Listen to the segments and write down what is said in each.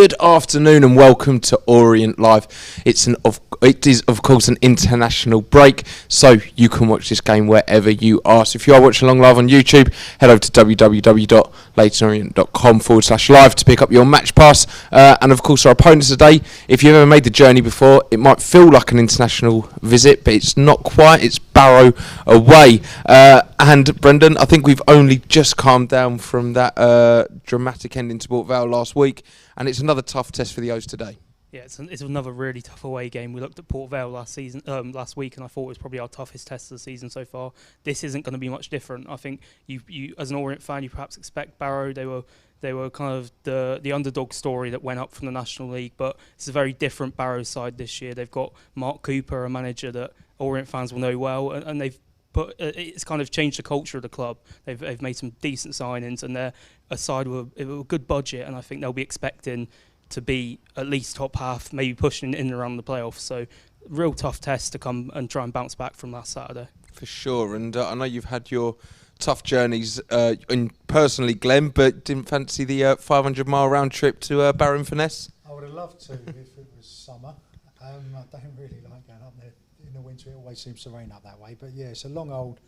Good afternoon and welcome to Orient Live. It is of course an international break, so you can watch this game wherever you are. So if you are watching along live on YouTube, head over to www.leytonorient.com/live to pick up your match pass. And of course our opponents today, if you've ever made the journey before, it might feel like an international visit, but it's not quite. It's Barrow away. And Brendan, I think we've only just calmed down from that dramatic ending to Port Vale last week, and it's another tough test for the O's today. Yeah, it's another really tough away game. We looked at Port Vale last week, and I thought it was probably our toughest test of the season so far. This isn't going to be much different. I think you as an Orient fan, you perhaps expect Barrow. They were kind of the underdog story that went up from the National League, but it's a very different Barrow side this year. They've got Mark Cooper, a manager that Orient fans will know well, and they've it's kind of changed the culture of the club. They've made some decent signings, and they're a side with a good budget, and I think they'll be expecting to be at least top half, maybe pushing in and around the playoffs. So real tough test to come and try and bounce back from last Saturday. For sure, and I know you've had your tough journeys in personally, Glenn, but didn't fancy the 500-mile round trip to Barrow and Finesse? I would have loved to if it was summer. I don't really like going up there. In the winter it always seems to rain up that way, but yeah, it's a long old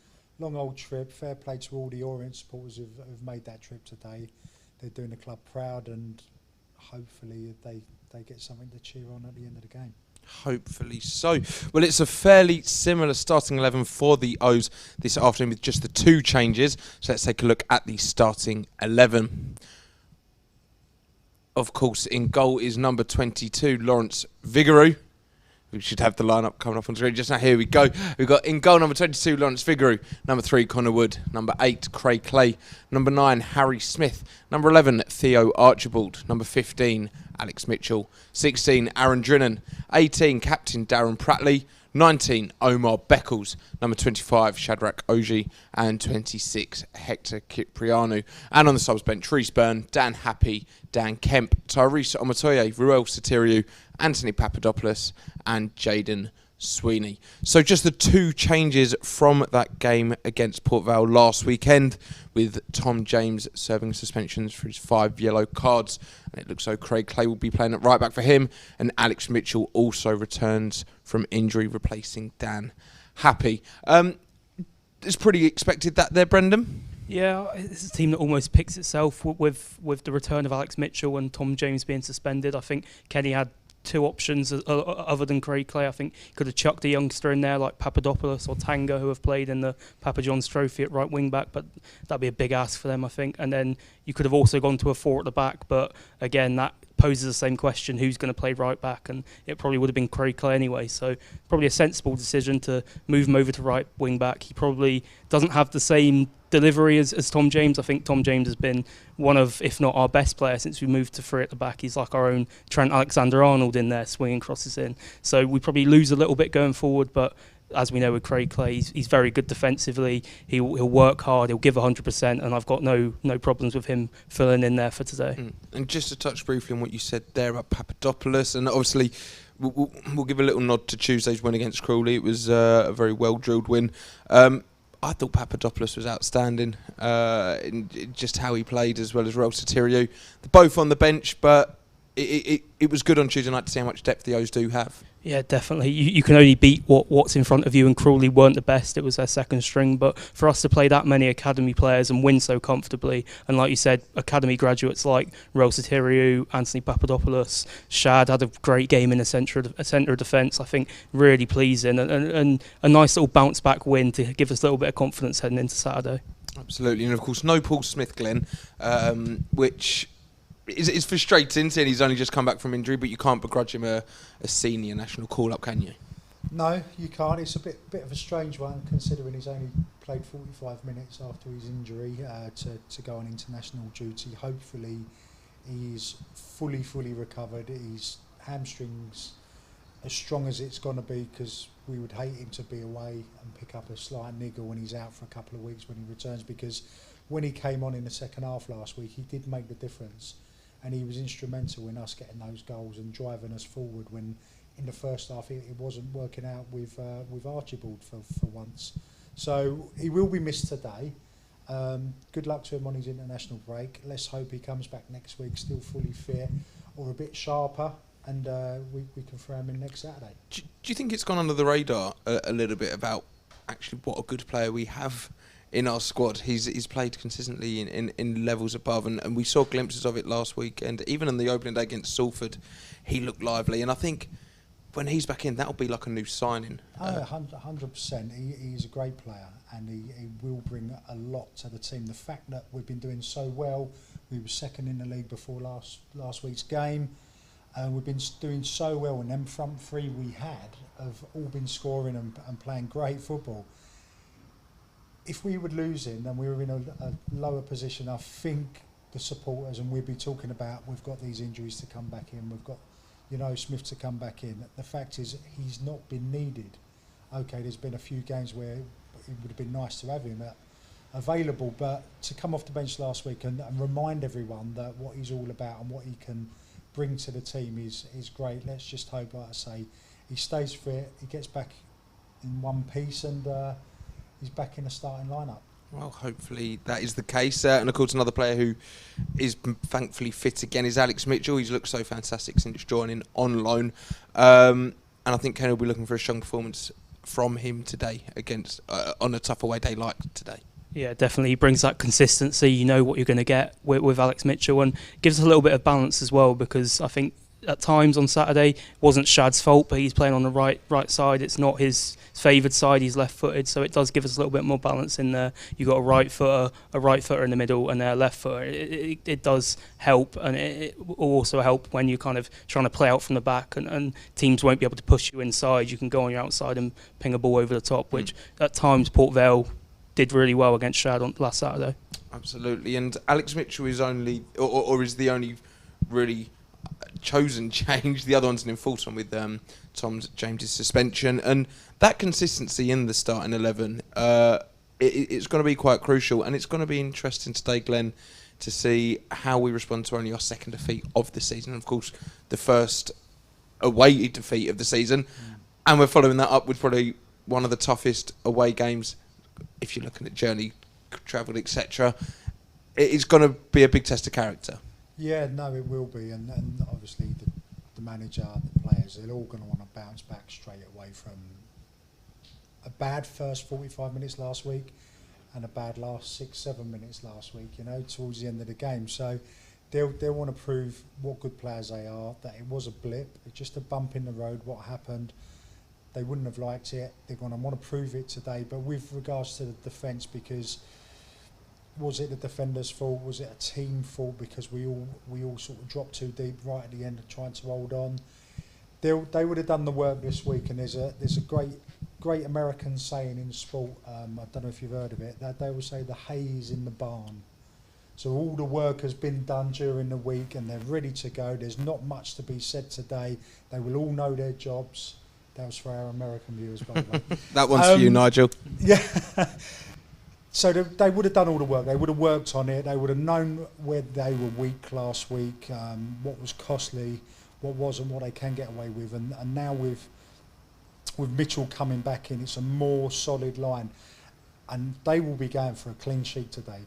trip. Fair play to all the Orient supporters who've made that trip today. They're doing the club proud, and hopefully they get something to cheer on at the end of the game. Hopefully so. Well, it's a fairly similar starting 11 for the O's this afternoon with just the two changes. So let's take a look at the starting 11. Of course, in goal is number 22, Lawrence Vigouroux. We should have the lineup coming up on screen just now. Here we go. We've got in goal number 22, Lawrence Vigouroux. Number 3, Connor Wood. Number 8, Craig Clay. Number 9, Harry Smith. Number 11, Theo Archibald. Number 15, Alex Mitchell. 16, Aaron Drinnan. 18, Captain Darren Pratley. 19, Omar Beckles. Number 25, Shadrach Oji. And 26, Hector Cipriano. And on the subs bench, Reece Byrne, Dan Happy, Dan Kemp, Tyrese Omotoye, Ruel Sotiriou, Anthony Papadopoulos, and Jaden Sweeney. So just the two changes from that game against Port Vale last weekend, with Tom James serving suspensions for his 5 yellow cards. And it looks like Craig Clay will be playing at right back for him, and Alex Mitchell also returns from injury, replacing Dan Happy. It's pretty expected that there, Brendan? Yeah, it's a team that almost picks itself with the return of Alex Mitchell and Tom James being suspended. I think Kenny had two options other than Craig Clay. I think he could have chucked a youngster in there like Papadopoulos or Tanga, who have played in the Papa John's Trophy at right wing back, but that'd be a big ask for them, I think. And then you could have also gone to a 4 at the back, but again, that poses the same question: who's going to play right back? And it probably would have been Craig Clay anyway, so probably a sensible decision to move him over to right wing back. He probably doesn't have the same delivery as Tom James. I think Tom James has been one of, if not our best player since we moved to 3 at the back. He's like our own Trent Alexander-Arnold in there, swinging crosses in. So we probably lose a little bit going forward, but as we know with Craig Clay, he's very good defensively. He'll work hard, he'll give 100%, and I've got no problems with him filling in there for today. And just to touch briefly on what you said there about Papadopoulos, and obviously we'll give a little nod to Tuesday's win against Crawley. It was a very well-drilled win. I thought Papadopoulos was outstanding in just how he played, as well as Ruel Sotiriou. They're both on the bench, but it was good on Tuesday night to see how much depth the O's do have. Yeah, definitely. You can only beat what's in front of you, and Crawley weren't the best. It was their second string, but for us to play that many academy players and win so comfortably, and like you said, academy graduates like Ruel Sotiriou, Anthony Papadopoulos, Shad had a great game in the centre of defence. I think really pleasing, and a nice little bounce back win to give us a little bit of confidence heading into Saturday. Absolutely, and of course no Paul Smith, Glenn, which it's frustrating seeing he's only just come back from injury, but you can't begrudge him a senior national call-up, can you? No, you can't. It's a bit of a strange one, considering he's only played 45 minutes after his injury to go on international duty. Hopefully he's fully recovered. His hamstring's as strong as it's going to be, because we would hate him to be away and pick up a slight niggle when he's out for a couple of weeks when he returns, because when he came on in the second half last week, he did make the difference. And he was instrumental in us getting those goals and driving us forward when in the first half it wasn't working out with Archibald for once. So he will be missed today. Good luck to him on his international break. Let's hope he comes back next week still fully fit. or a bit sharper, and we can throw him in next Saturday. Do you think it's gone under the radar a little bit about actually what a good player we have in our squad? He's played consistently in levels above, and we saw glimpses of it last weekend. Even on the opening day against Salford, he looked lively, and I think when he's back in, that'll be like a new signing. 100%. He's a great player, and he will bring a lot to the team. The fact that we've been doing so well, we were second in the league before last week's game, and we've been doing so well, and them front three we had have all been scoring and playing great football. If we would lose him and we were in a lower position, I think the supporters, and we'd be talking about, we've got these injuries to come back in, we've got Smith to come back in. The fact is, he's not been needed. Okay, there's been a few games where it would have been nice to have him available, but to come off the bench last week and remind everyone that what he's all about and what he can bring to the team is great. Let's just hope, like I say, he stays fit, he gets back in one piece, and he's back in the starting lineup. Well, hopefully that is the case. And of course, another player who is thankfully fit again is Alex Mitchell. He's looked so fantastic since joining on loan. And I think Kenny will be looking for a strong performance from him today against on a tough away day like today. Yeah, definitely. He brings that consistency. You know what you're going to get with Alex Mitchell, and gives us a little bit of balance as well, because I think at times on Saturday it wasn't Shad's fault, but he's playing on the right side. It's not his favoured side. He's left-footed, so it does give us a little bit more balance in there. You've got a right footer in the middle, and a left footer. It does help, and it will also help when you're kind of trying to play out from the back, and teams won't be able to push you inside. You can go on your outside and ping a ball over the top, which at times Port Vale did really well against Shad on last Saturday. Absolutely, and Alex Mitchell is only, or is the only really chosen change. The other one's an enforced one with Tom James's suspension, and that consistency in the starting 11, it's going to be quite crucial, and it's going to be interesting today, Glenn, to see how we respond to only our second defeat of the season. Of course, the first away defeat of the season, and we're following that up with probably one of the toughest away games if you're looking at journey travelled, etc. It's going to be a big test of character. Yeah, no, it will be, and obviously the manager, the players, they're all going to want to bounce back straight away from a bad first 45 minutes last week and a bad last 6-7 minutes last week, towards the end of the game. So they'll want to prove what good players they are, that it was a blip, it's just a bump in the road, what happened. They wouldn't have liked it. They're going to want to prove it today. But with regards to the defence, because was it the defender's fault? Was it a team fault? Because we all sort of dropped too deep right at the end of trying to hold on. They would have done the work this week. And there's a great American saying in sport. I don't know if you've heard of it. That they will say the hay is in the barn. So all the work has been done during the week, and they're ready to go. There's not much to be said today. They will all know their jobs. That was for our American viewers, by the way. That one's for you, Nigel. Yeah. So they would have done all the work. They would have worked on it. They would have known where they were weak last week, what was costly, what wasn't, what they can get away with. And now with Mitchell coming back in, it's a more solid line. And they will be going for a clean sheet today.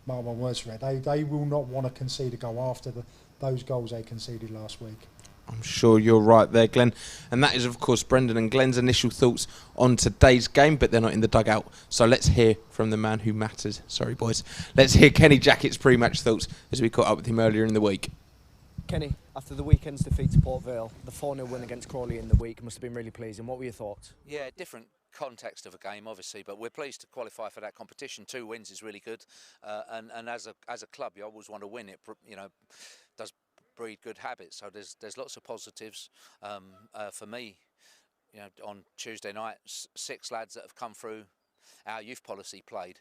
Mark my words for it. They will not want to concede a goal after those goals they conceded last week. I'm sure you're right there, Glenn. And that is, of course, Brendan and Glenn's initial thoughts on today's game, but they're not in the dugout. So let's hear from the man who matters. Sorry, boys. Let's hear Kenny Jackett's pre-match thoughts as we caught up with him earlier in the week. Kenny, after the weekend's defeat to Port Vale, the 4-0 win against Crawley in the week must have been really pleasing. What were your thoughts? Yeah, different context of a game, obviously, but we're pleased to qualify for that competition. 2 wins is really good, and as a club, you always want to win. It, does breed good habits. So there's lots of positives. For me, on Tuesday night, 6 lads that have come through our youth policy played.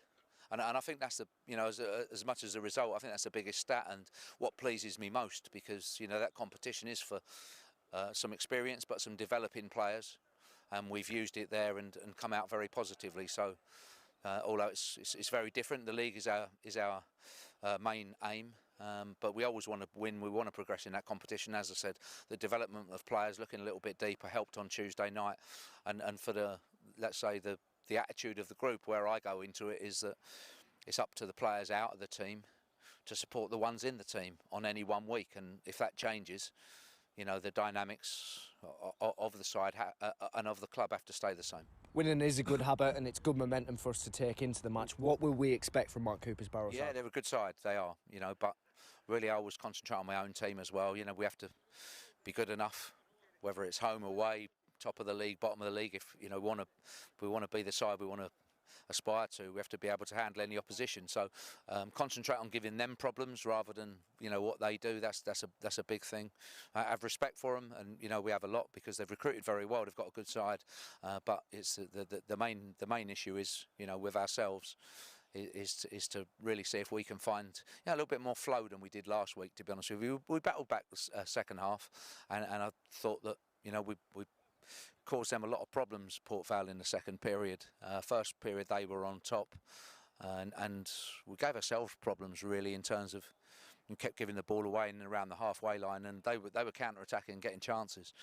And I think that's as much as the result, I think that's the biggest stat and what pleases me most, because that competition is for some experience but some developing players, and we've used it there and come out very positively. So although it's very different, the league is our main aim. But we always want to win. We want to progress in that competition. As I said, the development of players looking a little bit deeper helped on Tuesday night, and for the attitude of the group, where I go into it, is that it's up to the players out of the team to support the ones in the team on any one week. And if that changes, the dynamics of the side and of the club have to stay the same. Winning is a good habit and it's good momentum for us to take into the match. What will we expect from Mark Cooper's Barrow side? Yeah, they're a good side, they are, but really I always concentrate on my own team as well. We have to be good enough, whether it's home or away, top of the league, bottom of the league. If we want to be the side we want to aspire to, we have to be able to handle any opposition. So concentrate on giving them problems rather than what they do. That's a big thing. I have respect for them, and we have a lot because they've recruited very well. They've got a good side, but it's the main issue is with ourselves. Is to really see if we can find a little bit more flow than we did last week. To be honest with you, we battled back the second half, and I thought that we caused them a lot of problems, Port Vale, in the second period. First period they were on top, and we gave ourselves problems really in terms of we kept giving the ball away in and around the halfway line, and they were counter-attacking and getting chances.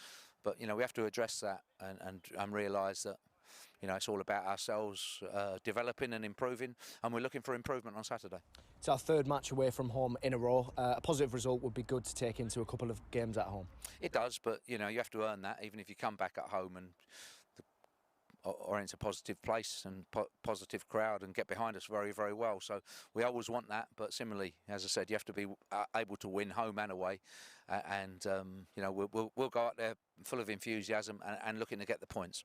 But we have to address that and realise that. It's all about ourselves developing and improving, and we're looking for improvement on Saturday. It's our third match away from home in a row. A positive result would be good to take into a couple of games at home. It does, but you have to earn that. Even if you come back at home and Orient's a positive place and positive crowd and get behind us very, very well. So we always want that, but similarly, as I said, you have to be able to win home and away, and we'll go out there full of enthusiasm and looking to get the points.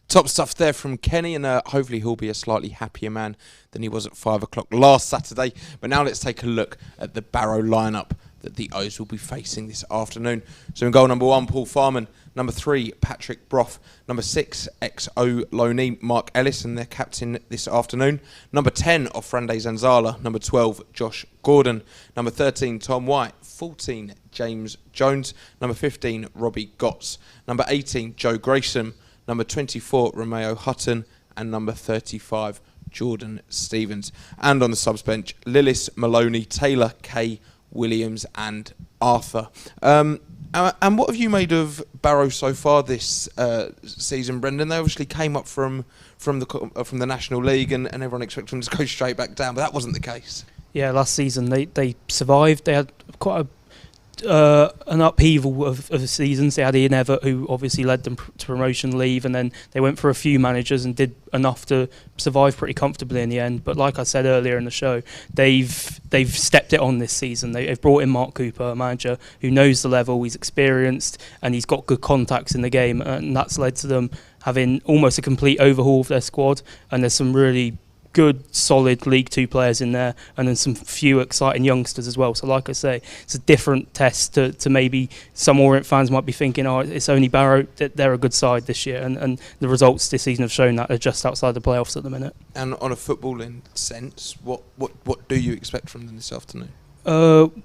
Top stuff there from Kenny, and hopefully he'll be a slightly happier man than he was at 5 o'clock last Saturday. But now let's take a look at the Barrow lineup that the O's will be facing this afternoon. So in goal number 1, Paul Farman. Number 3, Patrick Brough. Number 6, XO Loney, Mark Ellis, and their captain this afternoon. Number 10, Ofrande Zanzala. Number 12, Josh Gordon. Number 13, Tom White. 14, James Jones. Number 15, Robbie Gotts. Number 18, Joe Grayson. Number 24, Romeo Hutton, and number 35, Jordan Stevens. And on the subs bench, Lillis, Maloney, Taylor, Kay, Williams, and Arthur. And what have you made of Barrow so far this season, Brendan? They obviously came up from the National League, and everyone expected them to go straight back down, but that wasn't the case. Yeah, last season they survived. They had quite an upheaval of seasons. They had Ian Everett, who obviously led them to promotion, leave, and then they went for a few managers and did enough to survive pretty comfortably in the end. But like I said earlier in the show, they've stepped it on this season. They've brought in Mark Cooper, a manager who knows the level, he's experienced, and he's got good contacts in the game, and that's led to them having almost a complete overhaul of their squad. And there's some really good, solid League Two players in there, and then some few exciting youngsters as well. So like I say, it's a different test to maybe some Orient fans might be thinking, oh, it's only Barrow. They're a good side this year, and the results this season have shown that they're just outside the playoffs at the minute. And on a footballing sense, what do you expect from them this afternoon?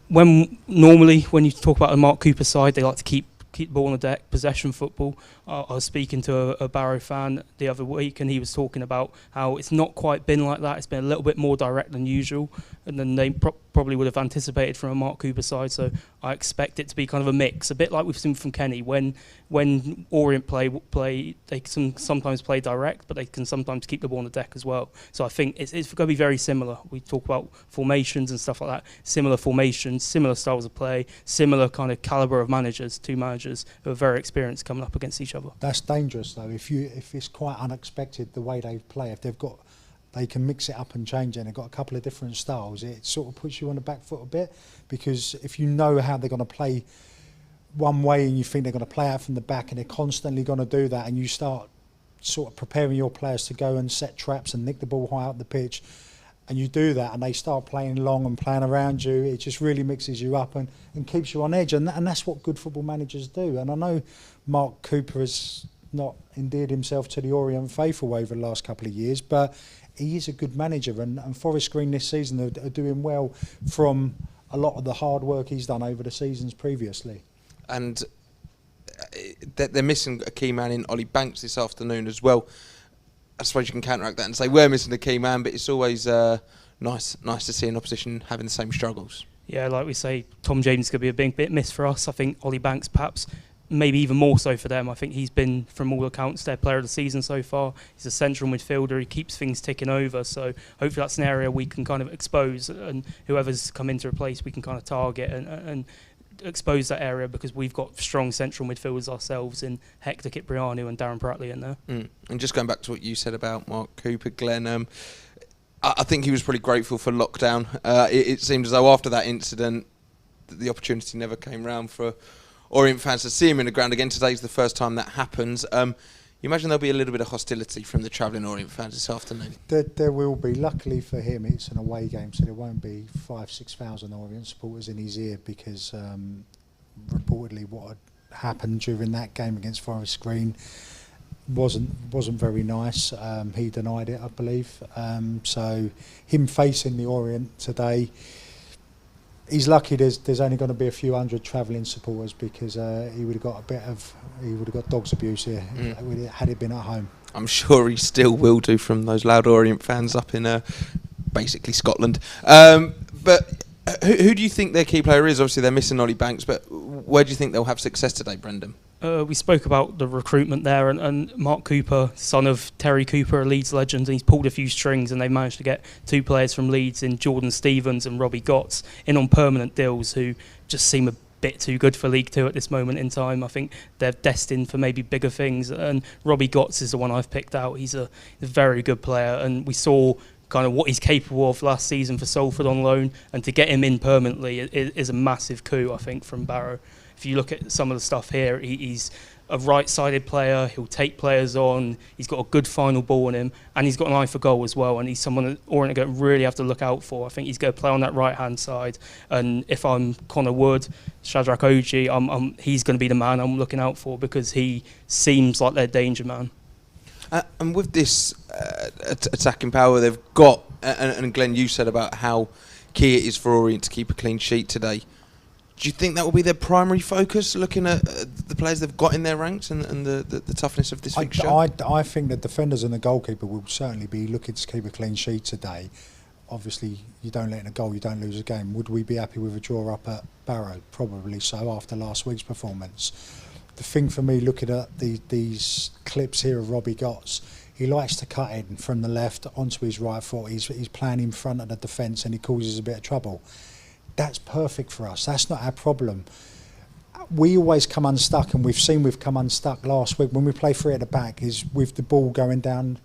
When you talk about the Mark Cooper side, they like to keep the ball on the deck, possession football. I was speaking to a Barrow fan the other week, and he was talking about how it's not quite been like that. It's been a little bit more direct than usual, and then they probably would have anticipated from a Mark Cooper side. So I expect it to be kind of a mix, a bit like we've seen from Kenny. When Orient play, they can sometimes play direct, but they can sometimes keep the ball on the deck as well. So I think it's going to be very similar. We talk about formations and stuff like that. Similar formations, similar styles of play, similar kind of calibre of managers. Two managers who are very experienced coming up against each other. That's dangerous though. If it's quite unexpected the way they play, if they can mix it up and change it, and they've got a couple of different styles, it sort of puts you on the back foot a bit, because if you know how they're going to play one way and you think they're going to play out from the back and they're constantly going to do that, and you start sort of preparing your players to go and set traps and nick the ball high up the pitch, and you do that and they start playing long and playing around you, it just really mixes you up and keeps you on edge, and that's what good football managers do. And I know Mark Cooper has not endeared himself to the Orient faithful over the last couple of years, but he is a good manager, and Forest Green this season are doing well from a lot of the hard work he's done over the seasons previously. And they're missing a key man in Ollie Banks this afternoon as well. I suppose you can counteract that and say we're missing a key man, but it's always nice to see an opposition having the same struggles. Yeah, like we say, Tom James is going to be a big bit missed for us. I think Ollie Banks perhaps maybe even more so for them. I think he's been, from all accounts, their player of the season so far. He's a central midfielder. He keeps things ticking over. So hopefully that's an area we can kind of expose, and whoever's come in to replace, we can kind of target and expose that area, because we've got strong central midfielders ourselves in Hector Kiprianu and Darren Pratley in there. And just going back to what you said about Mark Cooper, Glenn, I think he was pretty grateful for lockdown. It seemed as though after that incident, the opportunity never came round for Orient fans to see him in the ground again. Today's the first time that happens. You imagine there'll be a little bit of hostility from the travelling Orient fans this afternoon? There will be. Luckily for him, it's an away game, so there won't be 5,000-6,000 Orient supporters in his ear, because reportedly what had happened during that game against Forest Green wasn't very nice. He denied it, I believe. So him facing the Orient today, he's lucky there's only going to be a few hundred travelling supporters, because he would have got dogs abuse here had it been at home. I'm sure he still will do, from those loud Orient fans up in basically Scotland. But who do you think their key player is? Obviously they're missing Ollie Banks, but where do you think they'll have success today, Brendan? We spoke about the recruitment there, and Mark Cooper, son of Terry Cooper, a Leeds legend, and he's pulled a few strings, and they managed to get 2 players from Leeds in Jordan Stevens and Robbie Gotts in on permanent deals, who just seem a bit too good for League Two at this moment in time. I think they're destined for maybe bigger things, and Robbie Gotts is the one I've picked out. He's a very good player, and we saw kind of what he's capable of last season for Salford on loan, and to get him in permanently is a massive coup, I think, from Barrow. If you look at some of the stuff here, he's a right-sided player. He'll take players on. He's got a good final ball in him, and he's got an eye for goal as well. And he's someone that Orient are going to really have to look out for. I think he's going to play on that right-hand side. And if I'm Connor Wood, Shadrach Oji, he's going to be the man I'm looking out for, because he seems like their danger man. And with this attacking power they've got, and Glenn, you said about how key it is for Orient to keep a clean sheet today. Do you think that will be their primary focus, looking at the players they've got in their ranks and the toughness of this fixture? I think the defenders and the goalkeeper will certainly be looking to keep a clean sheet today. Obviously, you don't let in a goal, you don't lose a game. Would we be happy with a draw up at Barrow? Probably so, after last week's performance. The thing for me, looking at these clips here of Robbie Gotts, he likes to cut in from the left onto his right foot. He's playing in front of the defence, and he causes a bit of trouble. That's perfect for us. That's not our problem. We always come unstuck, and we've come unstuck last week when we play free at the back, is with the ball going down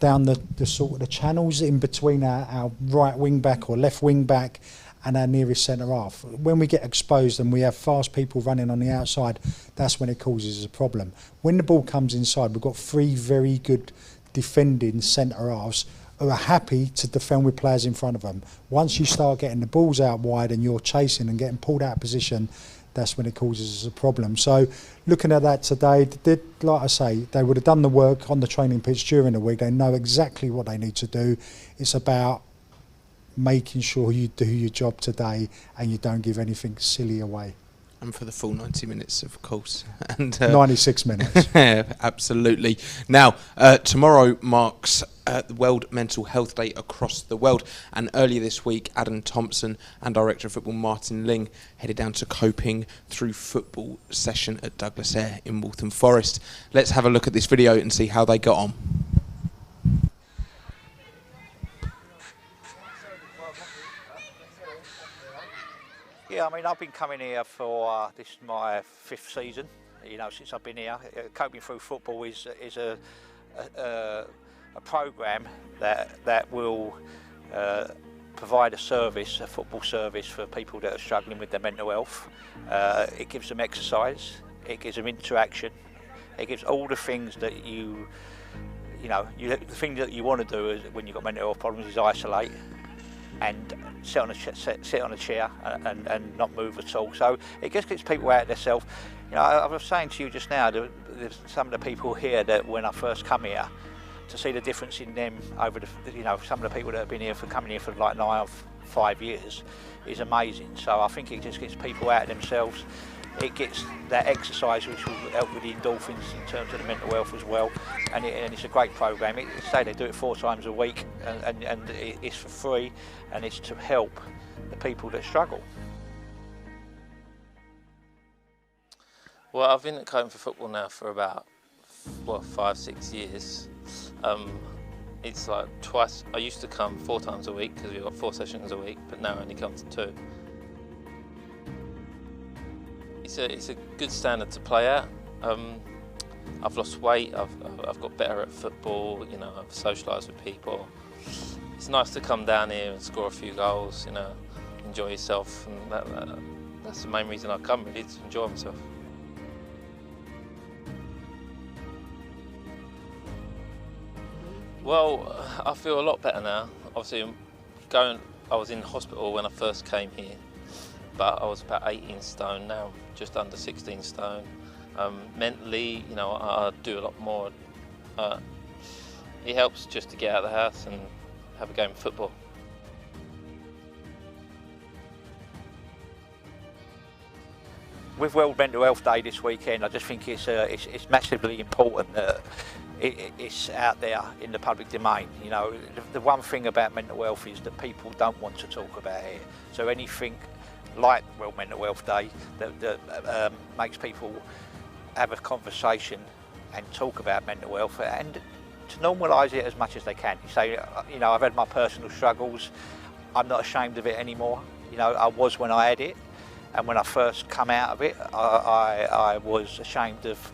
the sort of the channels in between our right wing back or left wing back and our nearest centre half. When we get exposed and we have fast people running on the outside, that's when it causes a problem. When the ball comes inside, we've got 3 very good defending centre halves who are happy to defend with players in front of them. Once you start getting the balls out wide and you're chasing and getting pulled out of position, that's when it causes us a problem. So looking at that today, like I say, they would have done the work on the training pitch during the week. They know exactly what they need to do. It's about making sure you do your job today and you don't give anything silly away. And for the full 90 minutes, of course. And 96 minutes. Absolutely. Now, tomorrow marks the World Mental Health Day across the world. And earlier this week, Adam Thompson and Director of Football Martin Ling headed down to Coping through football session at Douglas Eyre in Waltham Forest. Let's have a look at this video and see how they got on. Yeah, I mean, I've been coming here for this is my 5th season. You know, since I've been here. Coping through football is a programme that will provide a service, a football service for people that are struggling with their mental health. It gives them exercise, it gives them interaction, it gives all the things that the thing that you want to do is, when you've got mental health problems, is isolate and sit on a chair and not move at all. So it just gets people out of themselves. You know, I was saying to you just now, there's some of the people here that when I first come here, to see the difference in them over some of the people that have been here coming here for like 9 or 5 years is amazing. So I think it just gets people out of themselves. It gets that exercise which will help with the endorphins in terms of the mental health as well, and it's a great programme. Say they do it 4 times a week, and it's for free, and it's to help the people that struggle. Well, I've been at Coton for football now for about 5-6 years. It's like twice. I used to come 4 times a week because we've got 4 sessions a week, but now I only come to 2. It's a good standard to play at. I've lost weight. I've got better at football. You know, I've socialised with people. It's nice to come down here and score a few goals. You know, enjoy yourself, and that's the main reason I come, really, to enjoy myself. Well, I feel a lot better now. Obviously, I was in hospital when I first came here, but I was about 18 stone. Now I'm just under 16 stone. Mentally, you know, I do a lot more. It helps just to get out of the house and have a game of football. With World Mental Health Day this weekend, I just think it's massively important that it's out there in the public domain. You know, the one thing about mental health is that people don't want to talk about it. So anything like World Mental Health Day that makes people have a conversation and talk about mental health and to normalise it as much as they can. You say, you know, I've had my personal struggles. I'm not ashamed of it anymore. You know, I was when I had it. And when I first come out of it, I was ashamed of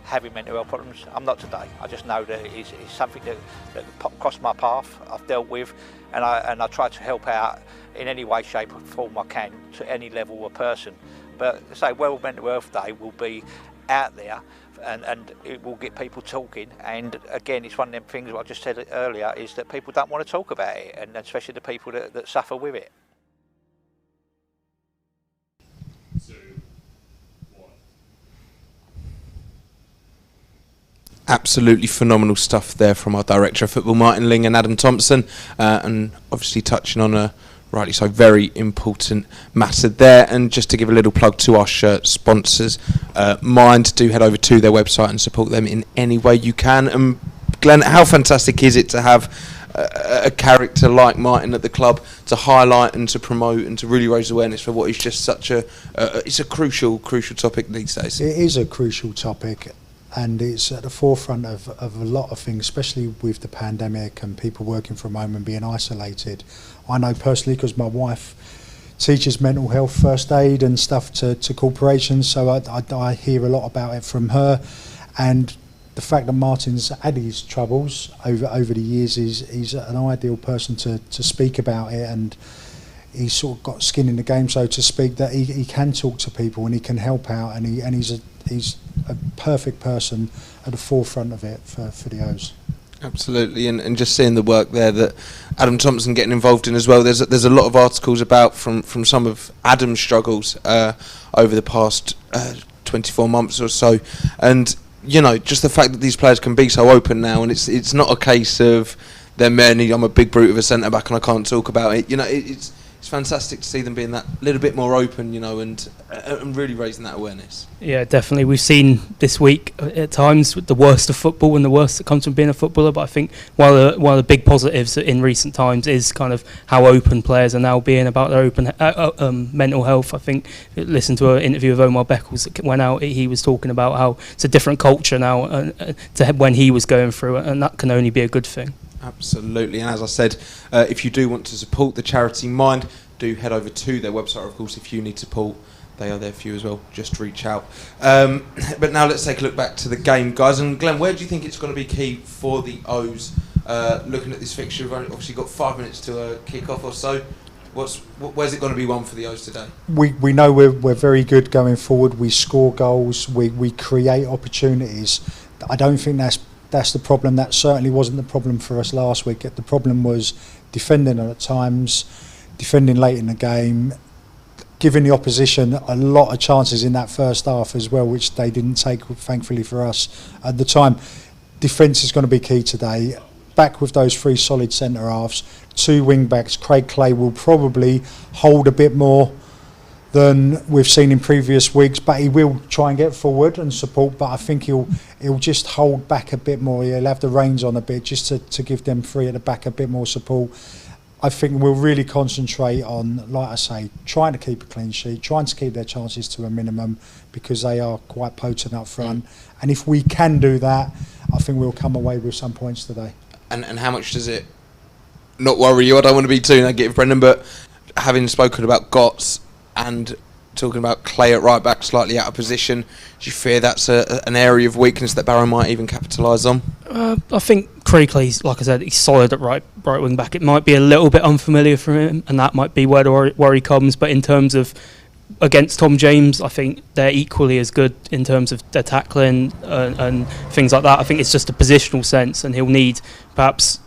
having mental health problems. I'm not today. I just know that it's something that crossed my path, I've dealt with, and I try to help out in any way, shape or form I can to any level of person. But say World Mental Health Day will be out there and it will get people talking, and again it's one of them things what I just said earlier is that people don't want to talk about it, and especially the people that suffer with it. Absolutely phenomenal stuff there from our Director of Football, Martin Ling and Adam Thompson, and obviously touching on a rightly so very important matter there. And just to give a little plug to our shirt sponsors, Mind, do head over to their website and support them in any way you can. And Glenn, how fantastic is it to have a character like Martin at the club to highlight and to promote and to really raise awareness for what is just such it's a crucial topic these days. It is a crucial topic. And it's at the forefront of a lot of things, especially with the pandemic and people working from home and being isolated. I know personally because my wife teaches mental health first aid and stuff to corporations, so I hear a lot about it from her. And the fact that Martin's had his troubles over the years, he's an ideal person to speak about it, and he's sort of got skin in the game, so to speak, that he can talk to people and he can help out, and he's a perfect person at the forefront of it for the O's. Absolutely, and just seeing the work there that Adam Thompson getting involved in as well. There's a lot of articles about from some of Adam's struggles over the past 24 months or so, and you know, just the fact that these players can be so open now, and it's not a case of they're merely I'm a big brute of a centre back and I can't talk about it. You know, it's fantastic to see them being that little bit more open, you know, and really raising that awareness. Yeah, definitely. We've seen this week at times the worst of football and the worst that comes from being a footballer. But I think one of the big positives in recent times is kind of how open players are now being about their open mental health. I think listen to an interview with Omar Beckles that went out. He was talking about how it's a different culture now to when he was going through it, and that can only be a good thing. Absolutely, and as I said, if you do want to support the charity Mind, do head over to their website. Of course, if you need support, they are there for you as well. Just reach out. But now let's take a look back to the game, guys. And Glenn, where do you think it's going to be key for the O's? Looking at this fixture, we've obviously got 5 minutes to kick off or so. Where's it going to be one for the O's today? We know we're very good going forward. We score goals. We create opportunities. I don't think that's the problem. That certainly wasn't the problem for us last week. The problem was defending at times, defending late in the game, giving the opposition a lot of chances in that first half as well, which they didn't take, thankfully for us at the time. Defence is going to be key today. Back with those 3 solid centre halves, 2 wing backs. Craig Clay will probably hold a bit more than we've seen in previous weeks, but he will try and get forward and support, but I think he'll just hold back a bit more. He'll have the reins on a bit just to give them 3 at the back a bit more support. I think we'll really concentrate on, like I say, trying to keep a clean sheet, trying to keep their chances to a minimum, because they are quite potent up front. And if we can do that, I think we'll come away with some points today. And how much does it not worry you? I don't want to be too negative, Brendan, but having spoken about Gotts and talking about Clay at right back, slightly out of position, do you fear that's an area of weakness that Barrow might even capitalise on? I think Clay's, like I said, he's solid at right wing back. It might be a little bit unfamiliar for him, and that might be where the worry comes. But in terms of against Tom James, I think they're equally as good in terms of their tackling and things like that. I think it's just a positional sense, and he'll need perhaps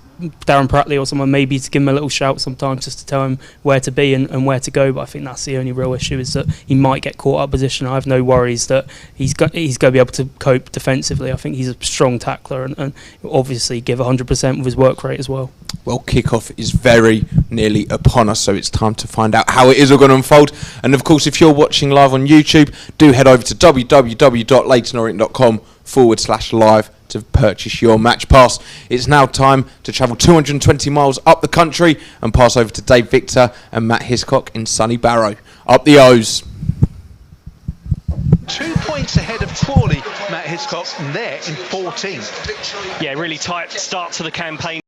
Darren Prattley or someone maybe to give him a little shout sometimes, just to tell him where to be and where to go. But I think that's the only real issue, is that he might get caught up position. I have no worries that he's going to be able to cope defensively. I think he's a strong tackler and obviously give 100% with his work rate as well. Well, kickoff is very nearly upon us, so it's time to find out how it is all going to unfold. And of course, if you're watching live on YouTube, do head over to www.leytonorient.com/live to purchase your match pass. It's now time to travel 220 miles up the country and pass over to Dave Victor and Matt Hiscock in sunny Barrow. Up the O's. 2 points ahead of Crawley, Matt Hiscock, and they're in 14th. Yeah, really tight start to the campaign.